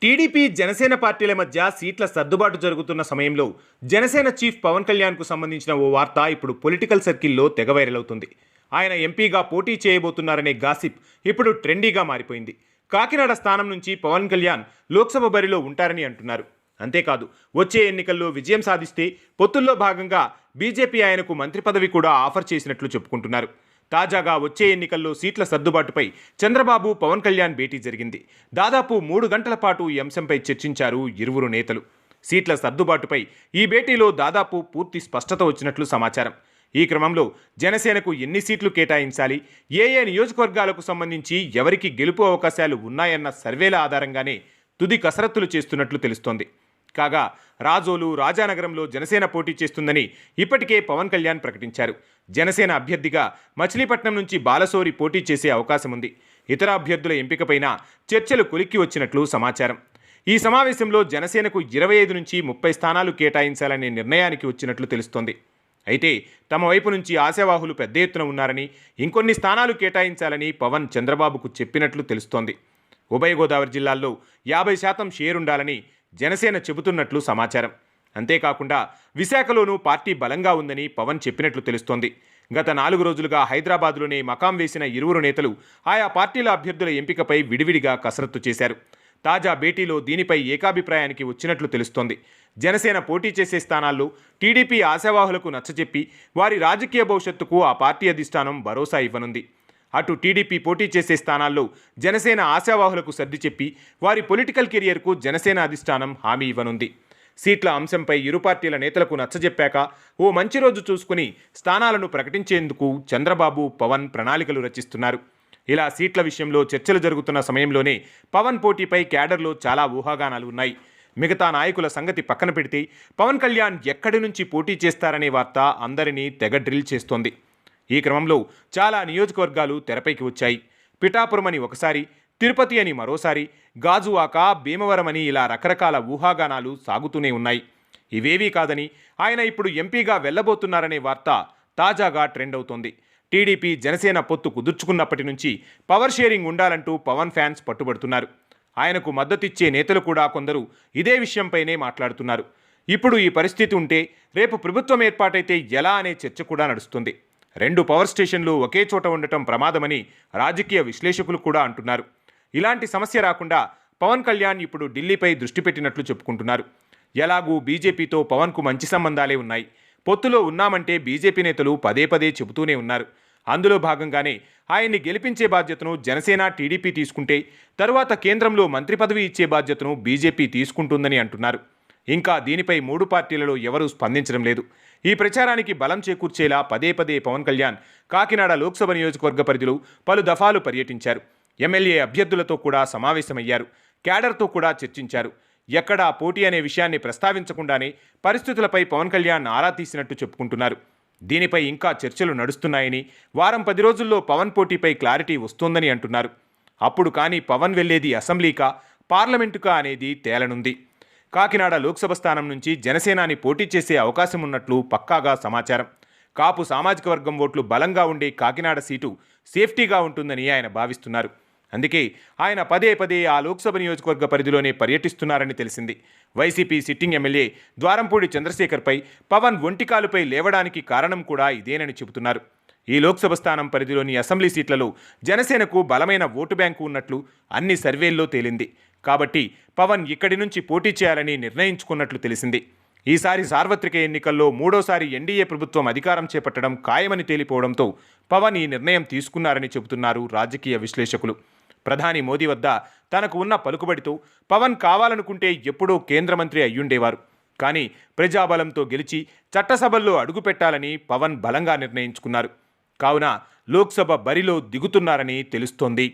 TDP Janasena పార్టీల మధ్య సీట్ల సర్దుబాటు జరుగుతున్న సమయంలో జనసేన చీఫ్ పవన్ కళ్యాణ్కు సంబంధించిన ఓ వార్త ఇప్పుడు పొలిటికల్ సర్కిల్లో తెగ వైరల్ అవుతుంది. ఆయన ఎంపీగా పోటీ చేయబోతున్నారనే గాసిప్ ఇప్పుడు ట్రెండీగా మారిపోయింది. కాకినాడ స్థానం నుంచి పవన్ కళ్యాణ్ లోక్సభ బరిలో ఉంటారని అంటున్నారు. అంతేకాదు, వచ్చే ఎన్నికల్లో విజయం సాధిస్తే పొత్తుల్లో భాగంగా బీజేపీ ఆయనకు మంత్రి పదవి కూడా ఆఫర్ చేసినట్లు చెప్పుకుంటున్నారు. తాజాగా వచ్చే ఎన్నికల్లో సీట్ల సర్దుబాటుపై చంద్రబాబు పవన్ కళ్యాణ్ భేటీ జరిగింది. దాదాపు 3 గంటల పాటు ఈ అంశంపై చర్చించారు ఇరువురు నేతలు. సీట్ల సర్దుబాటుపై ఈ భేటీలో దాదాపు పూర్తి స్పష్టత వచ్చినట్లు సమాచారం. ఈ క్రమంలో జనసేనకు ఎన్ని సీట్లు కేటాయించాలి, ఏ నియోజకవర్గాలకు సంబంధించి ఎవరికి గెలుపు అవకాశాలు ఉన్నాయన్న సర్వేల ఆధారంగానే తుది కసరత్తులు చేస్తున్నట్లు తెలుస్తోంది. కాగా రాజోలు, రాజానగరంలో జనసేన పోటీ చేస్తుందని ఇప్పటికే పవన్ కళ్యాణ్ ప్రకటించారు. జనసేన అభ్యర్థిగా మచిలీపట్నం నుంచి బాలశౌరి పోటీ చేసే అవకాశం ఉంది. ఇతర అభ్యర్థుల ఎంపికపైన చర్చలు కొలిక్కి వచ్చినట్లు సమాచారం. ఈ సమావేశంలో జనసేనకు 25 నుంచి 30 స్థానాలు కేటాయించాలనే నిర్ణయానికి వచ్చినట్లు తెలుస్తోంది. అయితే తమ వైపు నుంచి ఆశావాహులు పెద్ద ఎత్తున ఉన్నారని, ఇంకొన్ని స్థానాలు కేటాయించాలని పవన్ చంద్రబాబుకు చెప్పినట్లు తెలుస్తోంది. ఉభయ గోదావరి జిల్లాల్లో 50% షేరుండాలని జనసేన చెబుతున్నట్లు సమాచారం. అంతేకాకుండా విశాఖలోనూ పార్టీ బలంగా ఉందని పవన్ చెప్పినట్లు తెలుస్తోంది. గత 4 రోజులుగా హైదరాబాద్లోనే మకాం వేసిన ఇరువురు నేతలు ఆయా పార్టీల అభ్యర్థుల ఎంపికపై విడివిడిగా కసరత్తు చేశారు. తాజా భేటీలో దీనిపై ఏకాభిప్రాయానికి వచ్చినట్లు తెలుస్తోంది. జనసేన పోటీ చేసే స్థానాల్లో టీడీపీ ఆశావాహులకు నచ్చజెప్పి వారి రాజకీయ భవిష్యత్తుకు ఆ పార్టీ అధిష్టానం భరోసా ఇవ్వనుంది. అటు టీడీపీ పోటీ చేసే స్థానాల్లో జనసేన ఆశావాహులకు సర్ది చెప్పి వారి పొలిటికల్ కెరియర్కు జనసేన అధిష్టానం హామీ ఇవ్వనుంది. సీట్ల అంశంపై ఇరు పార్టీల నేతలకు నచ్చజెప్పాక ఓ మంచి రోజు చూసుకుని స్థానాలను ప్రకటించేందుకు చంద్రబాబు, పవన్ ప్రణాళికలు రచిస్తున్నారు. ఇలా సీట్ల విషయంలో చర్చలు జరుగుతున్న సమయంలోనే పవన్ పోటీపై క్యాడర్లో చాలా ఊహాగానాలు ఉన్నాయి. మిగతా నాయకుల సంగతి పక్కన పెడితే పవన్ కళ్యాణ్ ఎక్కడి నుంచి పోటీ చేస్తారనే వార్త అందరినీ తెగ డ్రిల్ చేస్తోంది. ఈ క్రమంలో చాలా నియోజకవర్గాలు తెరపైకి వచ్చాయి. పిఠాపురం అని ఒకసారి, తిరుపతి అని మరోసారి, గాజువాక, భీమవరం అని ఇలా రకరకాల ఊహాగానాలు సాగుతూనే ఉన్నాయి. ఇవేవీ కాదని ఆయన ఇప్పుడు ఎంపీగా వెళ్లబోతున్నారనే వార్త తాజాగా ట్రెండ్ అవుతోంది. టీడీపీ జనసేన పొత్తు కుదుర్చుకున్నప్పటి నుంచి పవర్ షేరింగ్ ఉండాలంటూ పవన్ ఫ్యాన్స్ పట్టుబడుతున్నారు. ఆయనకు మద్దతిచ్చే నేతలు కూడా కొందరు ఇదే విషయంపైనే మాట్లాడుతున్నారు. ఇప్పుడు ఈ పరిస్థితి ఉంటే రేపు ప్రభుత్వం ఏర్పాటైతే ఎలా అనే చర్చ కూడా నడుస్తుంది. 2 పవర్ స్టేషన్లు ఒకే చోట ఉండటం ప్రమాదమని రాజకీయ విశ్లేషకులు కూడా అంటున్నారు. ఇలాంటి సమస్య రాకుండా పవన్ కళ్యాణ్ ఇప్పుడు ఢిల్లీపై దృష్టి పెట్టినట్లు చెప్పుకుంటున్నారు. ఎలాగూ బీజేపీతో పవన్కు మంచి సంబంధాలే ఉన్నాయి. పొత్తులో ఉన్నామంటే బీజేపీ నేతలు పదే పదే చెబుతూనే ఉన్నారు. అందులో భాగంగానే ఆయన్ని గెలిపించే బాధ్యతను జనసేన, టీడీపీ తీసుకుంటే తరువాత కేంద్రంలో మంత్రి పదవి ఇచ్చే బాధ్యతను బీజేపీ తీసుకుంటుందని అంటున్నారు. ఇంకా దీనిపై 3 పార్టీలలో ఎవరూ స్పందించడం లేదు. ఈ ప్రచారానికి బలం చేకూర్చేలా పదే పదే పవన్ కళ్యాణ్ కాకినాడ లోక్సభ నియోజకవర్గ పరిధిలో పలు దఫాలు పర్యటించారు. ఎమ్మెల్యే అభ్యర్థులతో కూడా సమావేశమయ్యారు. క్యాడర్తో కూడా చర్చించారు. ఎక్కడా పోటీ అనే విషయాన్ని ప్రస్తావించకుండానే పరిస్థితులపై పవన్ కళ్యాణ్ ఆరా తీసినట్టు చెప్పుకుంటున్నారు. దీనిపై ఇంకా చర్చలు నడుస్తున్నాయని, వారం 10 రోజుల్లో పవన్ పోటీపై క్లారిటీ వస్తోందని అంటున్నారు. అప్పుడు కానీ పవన్ వెళ్లేది అసెంబ్లీకా, పార్లమెంటుకా అనేది తేలనుంది. కాకినాడ లోక్సభ స్థానం నుంచి జనసేనాని పోటీ చేసే అవకాశం ఉన్నట్లు పక్కాగా సమాచారం. కాపు సామాజిక వర్గం ఓట్లు బలంగా ఉండే కాకినాడ సీటు సేఫ్టీగా ఉంటుందని ఆయన భావిస్తున్నారు. అందుకే ఆయన పదే పదే ఆ లోక్సభ నియోజకవర్గ పరిధిలోనే పర్యటిస్తున్నారని తెలిసింది. వైసీపీ సిట్టింగ్ ఎమ్మెల్యే ద్వారంపూడి చంద్రశేఖర్పై పవన్ ఒంటికాలుపై లేవడానికి కారణం కూడా ఇదేనని చెబుతున్నారు. ఈ లోక్సభ స్థానం పరిధిలోని అసెంబ్లీ సీట్లలో జనసేనకు బలమైన ఓటు బ్యాంకు ఉన్నట్లు అన్ని సర్వేల్లో తేలింది. కాబట్టి పవన్ ఇక్కడి నుంచి పోటీ చేయాలని నిర్ణయించుకున్నట్లు తెలిసింది. ఈసారి సార్వత్రిక ఎన్నికల్లో 3వసారి ఎన్డీఏ ప్రభుత్వం అధికారం చేపట్టడం ఖాయమని తేలిపోవడంతో పవన్ ఈ నిర్ణయం తీసుకున్నారని చెబుతున్నారు రాజకీయ విశ్లేషకులు. ప్రధాని మోదీ వద్ద తనకు ఉన్న పలుకుబడితో పవన్ కావాలనుకుంటే ఎప్పుడో కేంద్ర మంత్రి అయ్యుండేవారు. కానీ ప్రజాబలంతో గెలిచి చట్టసభల్లో అడుగుపెట్టాలని పవన్ బలంగా నిర్ణయించుకున్నారు. కావున లోక్సభ బరిలో దిగుతున్నారని తెలుస్తోంది.